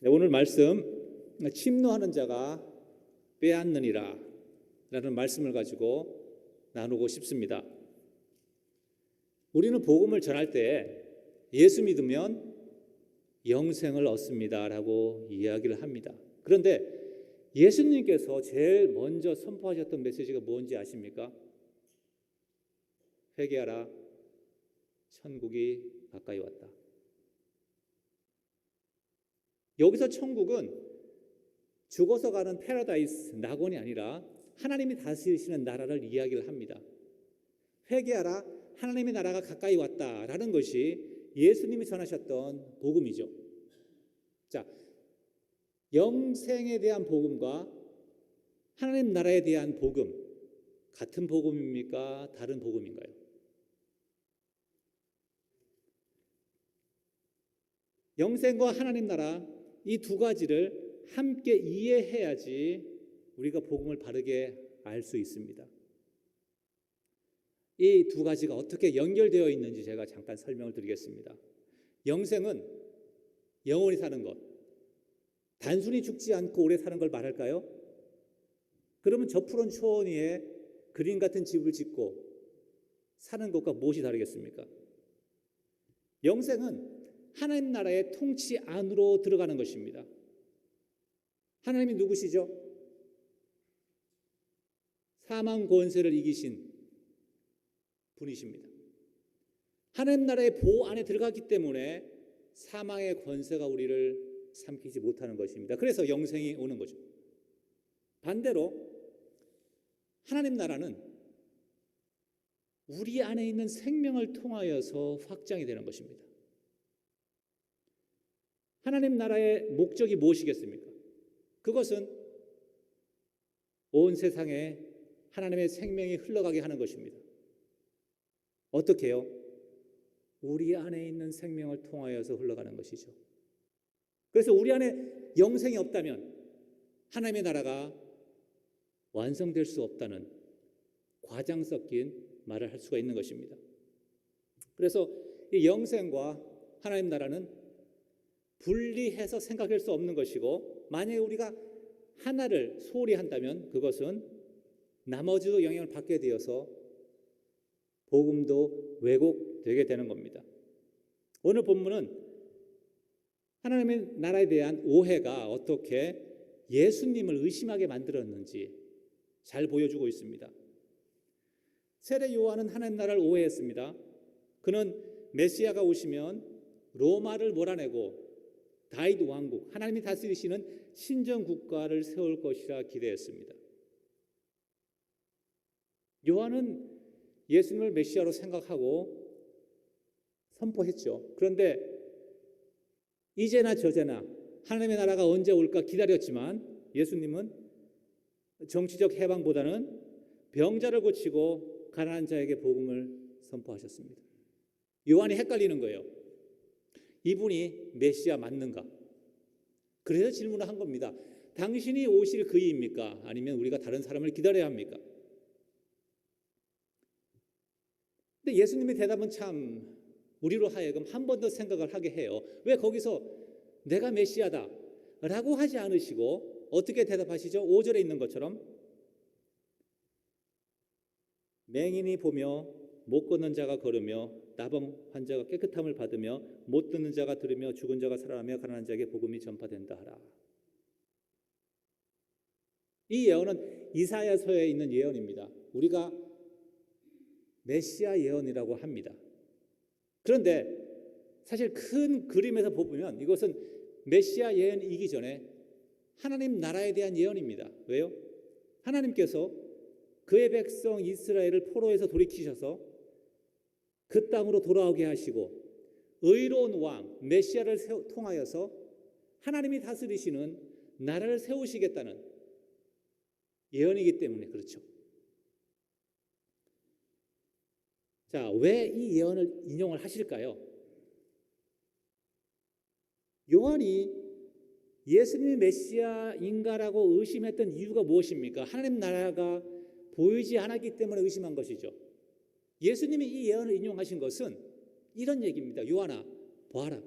네, 오늘 말씀 침노하는 자가 빼앗느니라 라는 말씀을 가지고 나누고 싶습니다. 우리는 복음을 전할 때 예수 믿으면 영생을 얻습니다 라고 이야기를 합니다. 그런데 예수님께서 제일 먼저 선포하셨던 메시지가 뭔지 아십니까? 회개하라, 천국이 가까이 왔다. 여기서 천국은 죽어서 가는 패러다이스, 낙원이 아니라 하나님이 다스리시는 나라를 이야기를 합니다. 회개하라, 하나님의 나라가 가까이 왔다라는 것이 예수님이 전하셨던 복음이죠. 자, 영생에 대한 복음과 하나님 나라에 대한 복음, 같은 복음입니까? 다른 복음인가요? 영생과 하나님 나라, 이 두 가지를 함께 이해해야지 우리가 복음을 바르게 알 수 있습니다. 이 두 가지가 어떻게 연결되어 있는지 제가 잠깐 설명을 드리겠습니다. 영생은 영원히 사는 것, 단순히 죽지 않고 오래 사는 걸 말할까요? 그러면 저 푸른 초원 위에 그림 같은 집을 짓고 사는 것과 무엇이 다르겠습니까? 영생은 하나님 나라의 통치 안으로 들어가는 것입니다. 하나님이 누구시죠? 사망 권세를 이기신 분이십니다. 하나님 나라의 보호 안에 들어가기 때문에 사망의 권세가 우리를 삼키지 못하는 것입니다. 그래서 영생이 오는 거죠. 반대로 하나님 나라는 우리 안에 있는 생명을 통하여서 확장이 되는 것입니다. 하나님 나라의 목적이 무엇이겠습니까? 그것은 온 세상에 하나님의 생명이 흘러가게 하는 것입니다. 어떻게 해요? 우리 안에 있는 생명을 통하여서 흘러가는 것이죠. 그래서 우리 안에 영생이 없다면 하나님의 나라가 완성될 수 없다는 과장 섞인 말을 할 수가 있는 것입니다. 그래서 이 영생과 하나님 나라는 분리해서 생각할 수 없는 것이고, 만약에 우리가 하나를 소홀히 한다면 그것은 나머지도 영향을 받게 되어서 복음도 왜곡되게 되는 겁니다. 오늘 본문은 하나님의 나라에 대한 오해가 어떻게 예수님을 의심하게 만들었는지 잘 보여주고 있습니다. 세례 요한은 하나님 나라를 오해했습니다. 그는 메시아가 오시면 로마를 몰아내고 다윗 왕국, 하나님이 다스리시는 신정 국가를 세울 것이라 기대했습니다. 요한은 예수님을 메시아로 생각하고 선포했죠. 그런데 이제나 저제나 하나님의 나라가 언제 올까 기다렸지만 예수님은 정치적 해방보다는 병자를 고치고 가난한 자에게 복음을 선포하셨습니다. 요한이 헷갈리는 거예요. 이분이 메시아 맞는가? 그래서 질문을 한 겁니다. 당신이 오실 그이입니까? 아니면 우리가 다른 사람을 기다려야 합니까? 근데 예수님의 대답은 참 우리로 하여금 한 번 더 생각을 하게 해요. 왜 거기서 내가 메시아다 라고 하지 않으시고 어떻게 대답하시죠? 5절에 있는 것처럼 맹인이 보며 못 걷는 자가 걸으며 나병 환자가 깨끗함을 받으며 못 듣는 자가 들으며 죽은 자가 살아나며 가난한 자에게 복음이 전파된다 하라. 이 예언은 이사야서에 있는 예언입니다. 우리가 메시아 예언이라고 합니다. 그런데 사실 큰 그림에서 보면 이것은 메시아 예언이기 전에 하나님 나라에 대한 예언입니다. 왜요? 하나님께서 그의 백성 이스라엘을 포로에서 돌이키셔서 그 땅으로 돌아오게 하시고 의로운 왕 메시아를 통하여서 하나님이 다스리시는 나라를 세우시겠다는 예언이기 때문에 그렇죠. 자, 왜 이 예언을 인용을 하실까요? 요한이 예수님이 메시아인가라고 의심했던 이유가 무엇입니까? 하나님 나라가 보이지 않았기 때문에 의심한 것이죠. 예수님이 이 예언을 인용하신 것은 이런 얘기입니다. 요한아, 보아라.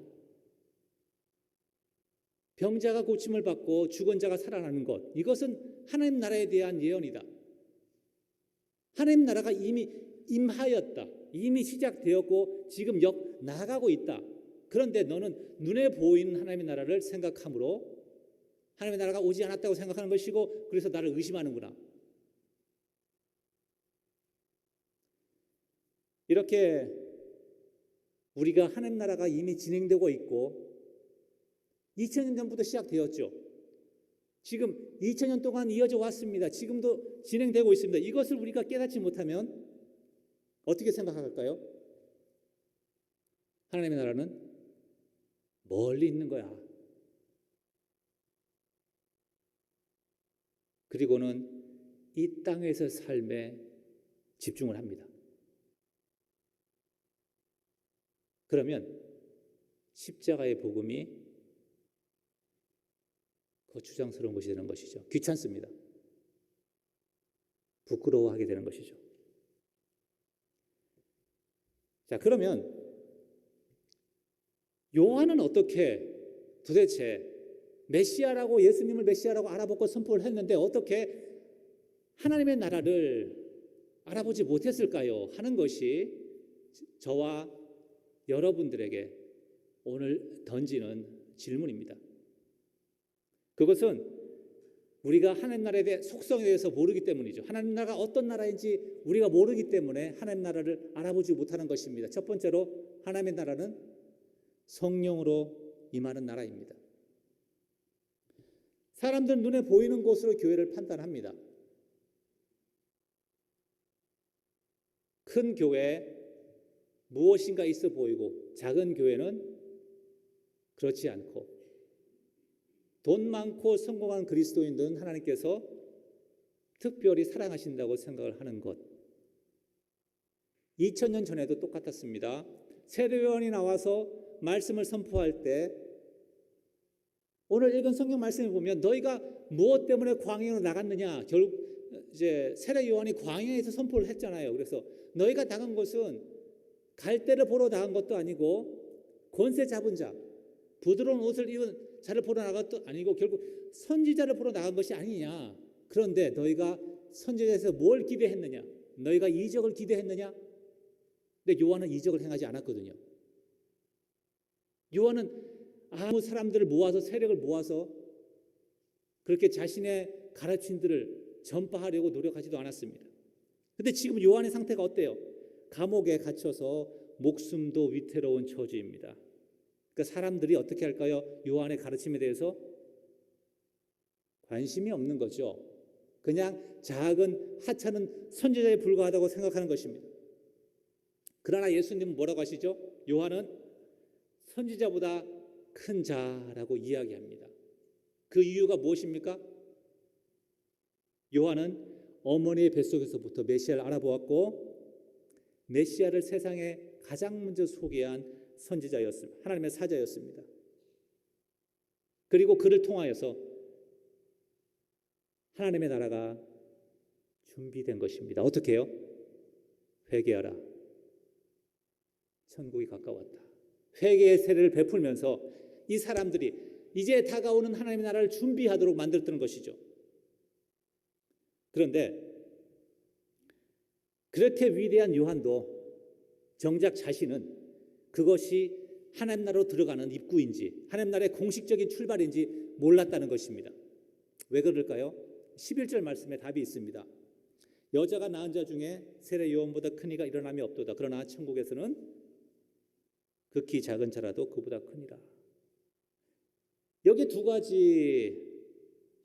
병자가 고침을 받고 죽은 자가 살아나는 것, 이것은 하나님 나라에 대한 예언이다. 하나님 나라가 이미 임하였다. 이미 시작되었고 지금 나아가고 있다. 그런데 너는 눈에 보이는 하나님의 나라를 생각하므로 하나님의 나라가 오지 않았다고 생각하는 것이고, 그래서 나를 의심하는구나. 이렇게 우리가 하나님 나라가 이미 진행되고 있고 2000년 전부터 시작되었죠. 지금 2000년 동안 이어져 왔습니다. 지금도 진행되고 있습니다. 이것을 우리가 깨닫지 못하면 어떻게 생각할까요? 하나님의 나라는 멀리 있는 거야. 그리고는 이 땅에서 삶에 집중을 합니다. 그러면 십자가의 복음이 거추장스러운 것이 되는 것이죠. 귀찮습니다. 부끄러워하게 되는 것이죠. 자, 그러면 요한은 어떻게 도대체 메시아라고, 예수님을 메시아라고 알아보고 선포를 했는데 어떻게 하나님의 나라를 알아보지 못했을까요? 하는 것이 저와 여러분들에게 오늘 던지는 질문입니다. 그것은 우리가 하나님 나라에 대해 속성에 대해서 모르기 때문이죠. 하나님 나라가 어떤 나라인지 우리가 모르기 때문에 하나님 나라를 알아보지 못하는 것입니다. 첫 번째로 하나님의 나라는 성령으로 임하는 나라입니다. 사람들 눈에 보이는 곳으로 교회를 판단합니다. 큰 교회 무엇인가 있어 보이고 작은 교회는 그렇지 않고, 돈 많고 성공한 그리스도인들은 하나님께서 특별히 사랑하신다고 생각을 하는 것. 2000년 전에도 똑같았습니다. 세례요한이 나와서 말씀을 선포할 때 오늘 읽은 성경 말씀을 보면 너희가 무엇 때문에 광야로 나갔느냐, 결국 이제 세례요한이 광야에서 선포를 했잖아요. 그래서 너희가 나간 것은 갈대를 보러 나간 것도 아니고 권세 잡은 자, 부드러운 옷을 입은 자를 보러 나간 것도 아니고 결국 선지자를 보러 나간 것이 아니냐. 그런데 너희가 선지자에서 뭘 기대했느냐? 너희가 이적을 기대했느냐? 근데 요한은 이적을 행하지 않았거든요. 요한은 아무 사람들을 모아서, 세력을 모아서 그렇게 자신의 가르침들을 전파하려고 노력하지도 않았습니다. 근데 지금 요한의 상태가 어때요? 감옥에 갇혀서 목숨도 위태로운 처지입니다. 그러니까 사람들이 어떻게 할까요? 요한의 가르침에 대해서 관심이 없는 거죠. 그냥 작은 하찮은 선지자에 불과하다고 생각하는 것입니다. 그러나 예수님은 뭐라고 하시죠? 요한은 선지자보다 큰 자라고 이야기합니다. 그 이유가 무엇입니까? 요한은 어머니의 뱃속에서부터 메시아를 알아보았고 메시아를 세상에 가장 먼저 소개한 선지자였습니다. 하나님의 사자였습니다. 그리고 그를 통하여서 하나님의 나라가 준비된 것입니다. 어떻게 해요? 회개하라. 천국이 가까웠다. 회개의 세례를 베풀면서 이 사람들이 이제 다가오는 하나님의 나라를 준비하도록 만들었던 것이죠. 그런데 그렇게 위대한 요한도 정작 자신은 그것이 하나님 나라로 들어가는 입구인지 하나님 나라의 공식적인 출발인지 몰랐다는 것입니다. 왜 그럴까요? 11절 말씀에 답이 있습니다. 여자가 낳은 자 중에 세례 요한보다 큰 이가 일어남이 없도다. 그러나 천국에서는 극히 작은 자라도 그보다 크니라. 여기 두 가지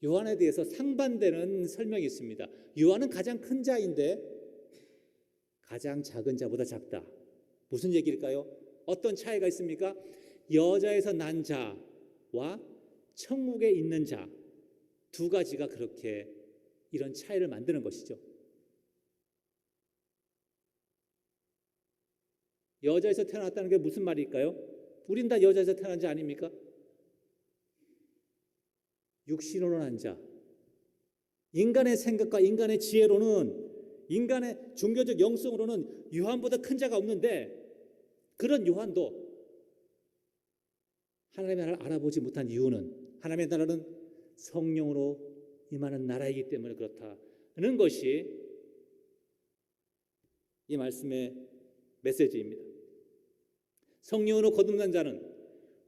요한에 대해서 상반되는 설명이 있습니다. 요한은 가장 큰 자인데 가장 작은 자보다 작다. 무슨 얘기일까요? 어떤 차이가 있습니까? 여자에서 난 자와 천국에 있는 자, 두 가지가 그렇게 이런 차이를 만드는 것이죠. 여자에서 태어났다는 게 무슨 말일까요? 우린 다 여자에서 태어난 자 아닙니까? 육신으로 난 자. 인간의 생각과 인간의 지혜로는, 인간의 종교적 영성으로는 요한보다 큰 자가 없는데, 그런 요한도 하나님의 나라를 알아보지 못한 이유는 하나님의 나라는 성령으로 임하는 나라이기 때문에 그렇다는 것이 이 말씀의 메시지입니다. 성령으로 거듭난 자는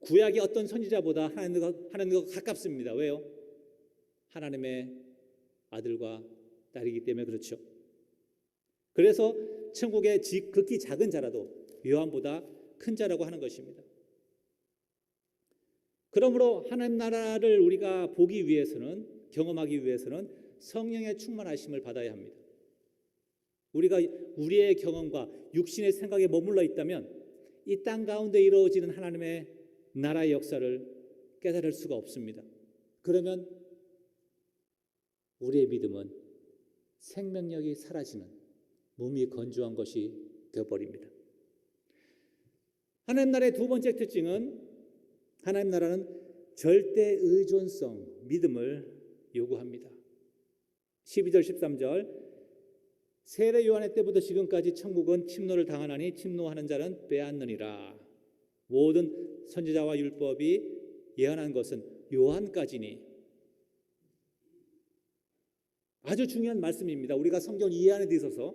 구약의 어떤 선지자보다 하나님과 가깝습니다. 왜요? 하나님의 아들과 딸이기 때문에 그렇죠. 그래서 천국의 극히 작은 자라도 요한보다 큰 자라고 하는 것입니다. 그러므로 하나님 나라를 우리가 보기 위해서는, 경험하기 위해서는 성령의 충만하심을 받아야 합니다. 우리가 우리의 경험과 육신의 생각에 머물러 있다면 이 땅 가운데 이루어지는 하나님의 나라의 역사를 깨달을 수가 없습니다. 그러면 우리의 믿음은 생명력이 사라지는 몸이 건조한 것이 되어버립니다. 하나님 나라의 두 번째 특징은 하나님 나라는 절대 의존성, 믿음을 요구합니다. 12절 13절 세례 요한의 때부터 지금까지 천국은 침노를 당하나니 침노하는 자는 빼앗느니라. 모든 선지자와 율법이 예언한 것은 요한까지니. 아주 중요한 말씀입니다. 우리가 성경을 이해하는 데 있어서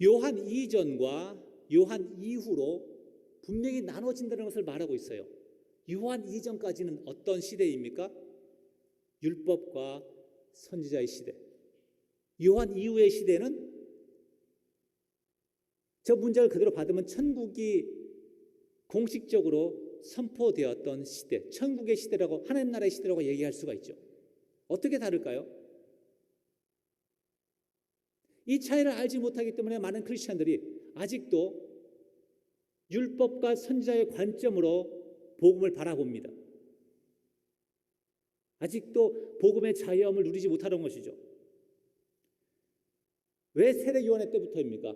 요한 이전과 요한 이후로 분명히 나눠진다는 것을 말하고 있어요. 요한 이전까지는 어떤 시대입니까? 율법과 선지자의 시대. 요한 이후의 시대는 저 문장을 그대로 받으면 천국이 공식적으로 선포되었던 시대, 천국의 시대라고, 하나님 나라의 시대라고 얘기할 수가 있죠. 어떻게 다를까요? 이 차이를 알지 못하기 때문에 많은 크리스찬들이 아직도 율법과 선지자의 관점으로 복음을 바라봅니다. 아직도 복음의 자유함을 누리지 못하는 것이죠. 왜 세례 요한의 때부터입니까?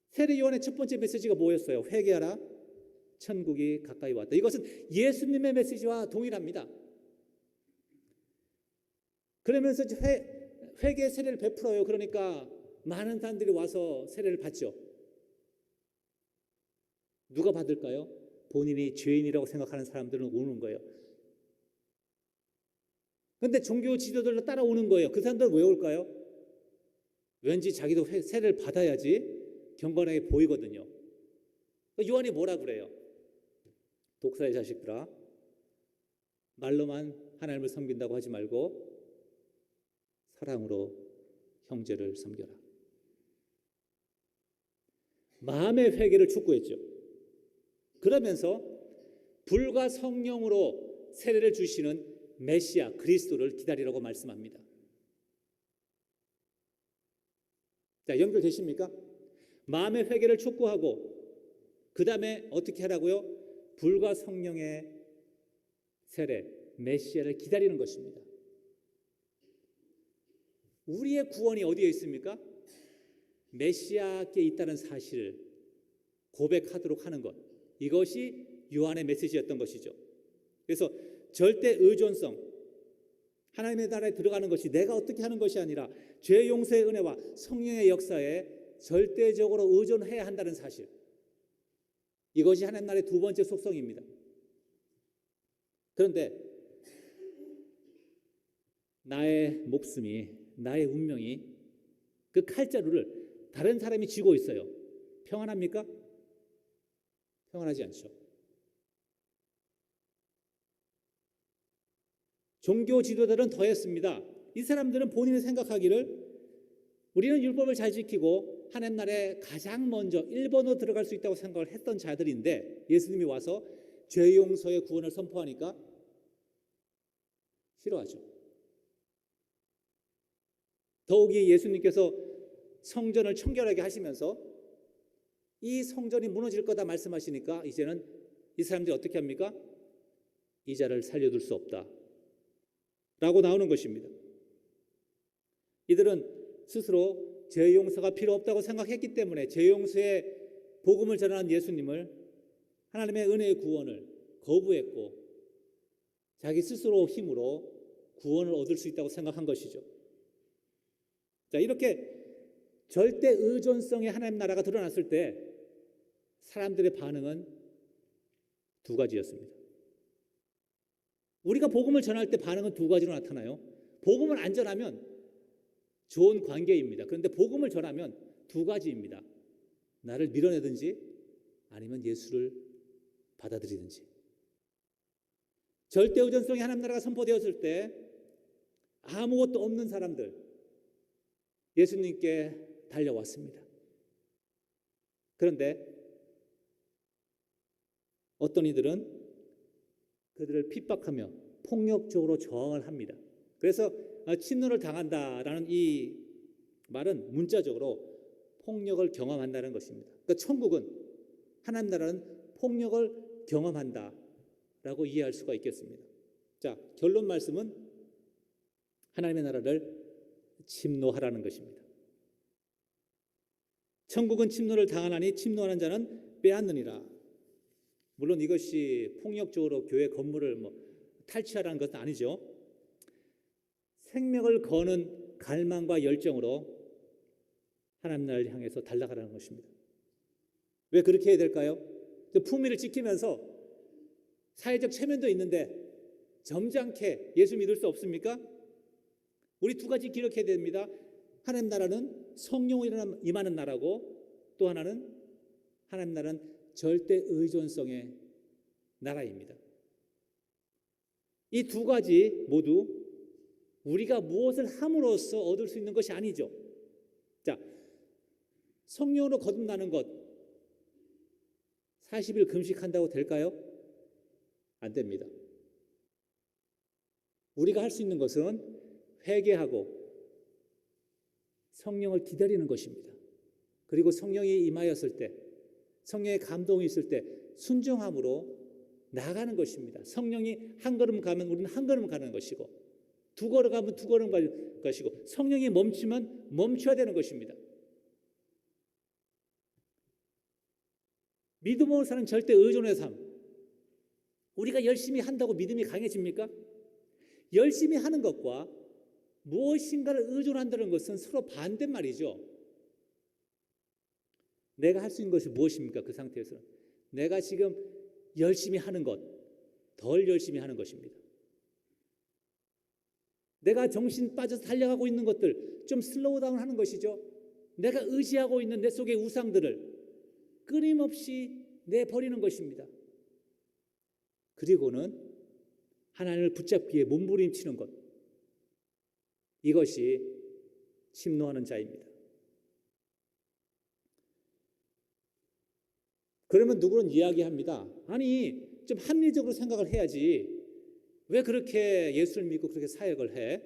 세례 요한의 첫 번째 메시지가 뭐였어요? 회개하라, 천국이 가까이 왔다. 이것은 예수님의 메시지와 동일합니다. 그러면서 회개 세례를 베풀어요. 그러니까 많은 사람들이 와서 세례를 받죠. 누가 받을까요? 본인이 죄인이라고 생각하는 사람들은 오는 거예요. 그런데 종교 지도자들로 따라오는 거예요. 그 사람들은 왜 올까요? 왠지 자기도 세례를 받아야지 경건하게 보이거든요. 요한이 뭐라 그래요? 독사의 자식들아, 말로만 하나님을 섬긴다고 하지 말고 사랑으로 형제를 섬겨라. 마음의 회개를 촉구했죠. 그러면서 불과 성령으로 세례를 주시는 메시아 그리스도를 기다리라고 말씀합니다. 자, 연결되십니까? 마음의 회개를 촉구하고 그 다음에 어떻게 하라고요? 불과 성령의 세례, 메시아를 기다리는 것입니다. 우리의 구원이 어디에 있습니까? 메시아께 있다는 사실을 고백하도록 하는 것. 이것이 요한의 메시지였던 것이죠. 그래서 절대 의존성, 하나님의 나라에 들어가는 것이 내가 어떻게 하는 것이 아니라 죄 용서의 은혜와 성령의 역사에 절대적으로 의존해야 한다는 사실. 이것이 하나님 나라의 두 번째 속성입니다. 그런데 나의 목숨이, 나의 운명이 그 칼자루를 다른 사람이 쥐고 있어요. 평안합니까? 평안하지 않죠. 종교 지도자들은 더했습니다. 이 사람들은 본인이 생각하기를 우리는 율법을 잘 지키고 하나님 나라에 가장 먼저 1번으로 들어갈 수 있다고 생각을 했던 자들인데 예수님이 와서 죄 용서의 구원을 선포하니까 싫어하죠. 더욱이 예수님께서 성전을 청결하게 하시면서 이 성전이 무너질 거다 말씀하시니까 이제는 이 사람들이 어떻게 합니까? 이 자를 살려둘 수 없다 라고 나오는 것입니다. 이들은 스스로 죄 용서가 필요 없다고 생각했기 때문에 죄 용서의 복음을 전하는 예수님을, 하나님의 은혜의 구원을 거부했고 자기 스스로 힘으로 구원을 얻을 수 있다고 생각한 것이죠. 자, 이렇게 절대 의존성의 하나님 나라가 드러났을 때 사람들의 반응은 두 가지였습니다. 우리가 복음을 전할 때 반응은 두 가지로 나타나요. 복음을 안 전하면 좋은 관계입니다. 그런데 복음을 전하면 두 가지입니다. 나를 밀어내든지 아니면 예수를 받아들이든지. 절대의존성이 하나님 나라가 선포되었을 때 아무것도 없는 사람들 예수님께 달려왔습니다. 그런데 어떤 이들은 그들을 핍박하며 폭력적으로 저항을 합니다. 그래서 침노를 당한다라는 이 말은 문자적으로 폭력을 경험한다는 것입니다. 그러니까 천국은, 하나님 나라는 폭력을 경험한다라고 이해할 수가 있겠습니다. 자, 결론 말씀은 하나님의 나라를 침노하라는 것입니다. 천국은 침노를 당하나니 침노하는 자는 빼앗느니라. 물론 이것이 폭력적으로 교회 건물을 탈취하라는 것은 아니죠. 생명을 거는 갈망과 열정으로 하나님 나라를 향해서 달려가라는 것입니다. 왜 그렇게 해야 될까요? 품위를 지키면서 사회적 체면도 있는데 점잖게 예수 믿을 수 없습니까? 우리 두 가지 기억해야 됩니다. 하나님 나라는 성령이 임하는 나라고, 또 하나는 하나님 나라는 절대 의존성의 나라입니다. 이 두 가지 모두 우리가 무엇을 함으로써 얻을 수 있는 것이 아니죠. 자, 성령으로 거듭나는 것 40일 금식한다고 될까요? 안 됩니다. 우리가 할 수 있는 것은 회개하고 성령을 기다리는 것입니다. 그리고 성령이 임하였을 때, 성령의 감동이 있을 때 순종함으로 나아가는 것입니다. 성령이 한 걸음 가면 우리는 한 걸음 가는 것이고, 두 걸음 가면 두 걸음 갈 것이고, 성령이 멈추면 멈춰야 되는 것입니다. 믿음으로 사는 절대 의존의 삶. 우리가 열심히 한다고 믿음이 강해집니까? 열심히 하는 것과 무엇인가를 의존한다는 것은 서로 반대말이죠. 내가 할 수 있는 것이 무엇입니까? 그 상태에서는 내가 지금 열심히 하는 것, 덜 열심히 하는 것입니다. 내가 정신 빠져서 달려가고 있는 것들 좀 슬로우 다운 하는 것이죠. 내가 의지하고 있는 내 속의 우상들을 끊임없이 내버리는 것입니다. 그리고는 하나님을 붙잡기 위해 몸부림치는 것, 이것이 침노하는 자입니다. 그러면 누구는 이야기합니다. 아니, 좀 합리적으로 생각을 해야지. 왜 그렇게 예수를 믿고 그렇게 사역을 해?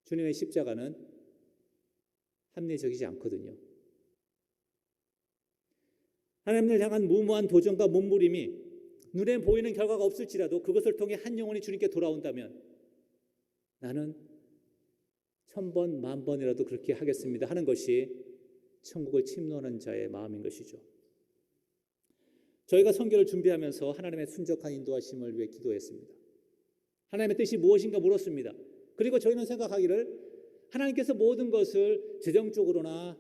주님의 십자가는 합리적이지 않거든요. 하나님을 향한 무모한 도전과 몸부림이 눈에 보이는 결과가 없을지라도 그것을 통해 한 영혼이 주님께 돌아온다면 나는 1000번, 10,000번이라도 그렇게 하겠습니다 하는 것이 천국을 침노하는 자의 마음인 것이죠. 저희가 선교를 준비하면서 하나님의 순적한 인도하심을 위해 기도했습니다. 하나님의 뜻이 무엇인가 물었습니다. 그리고 저희는 생각하기를 하나님께서 모든 것을 재정적으로나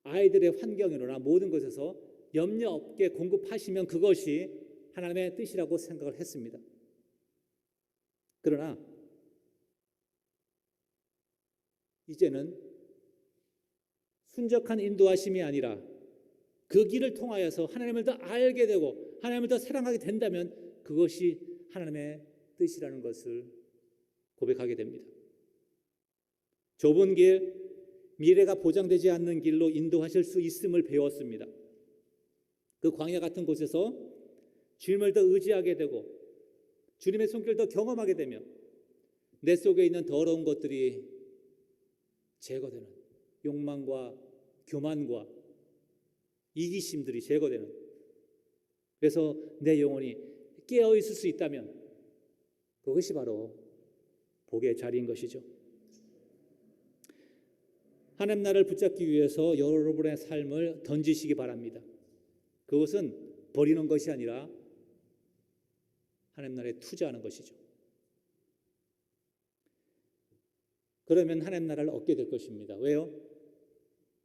아이들의 환경이나 모든 것에서 염려 없게 공급하시면 그것이 하나님의 뜻이라고 생각을 했습니다. 그러나 이제는 순적한 인도하심이 아니라 그 길을 통하여서 하나님을 더 알게 되고 하나님을 더 사랑하게 된다면 그것이 하나님의 뜻이라는 것을 고백하게 됩니다. 좁은 길, 미래가 보장되지 않는 길로 인도하실 수 있음을 배웠습니다. 그 광야 같은 곳에서 주님을 더 의지하게 되고 주님의 손길을 더 경험하게 되며 내 속에 있는 더러운 것들이 제거되는, 욕망과 교만과 이기심들이 제거되는, 그래서 내 영혼이 깨어있을 수 있다면 그것이 바로 복의 자리인 것이죠. 하나님 나라를 붙잡기 위해서 여러분의 삶을 던지시기 바랍니다. 그것은 버리는 것이 아니라 하나님 나라에 투자하는 것이죠. 그러면 하나님 나라를 얻게 될 것입니다. 왜요?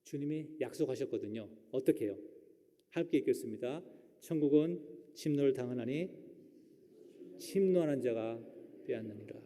주님이 약속하셨거든요. 어떻게 해요? 함께 읽겠습니다. 천국은 침노를 당하나니 침노하는 자가 빼앗느니라.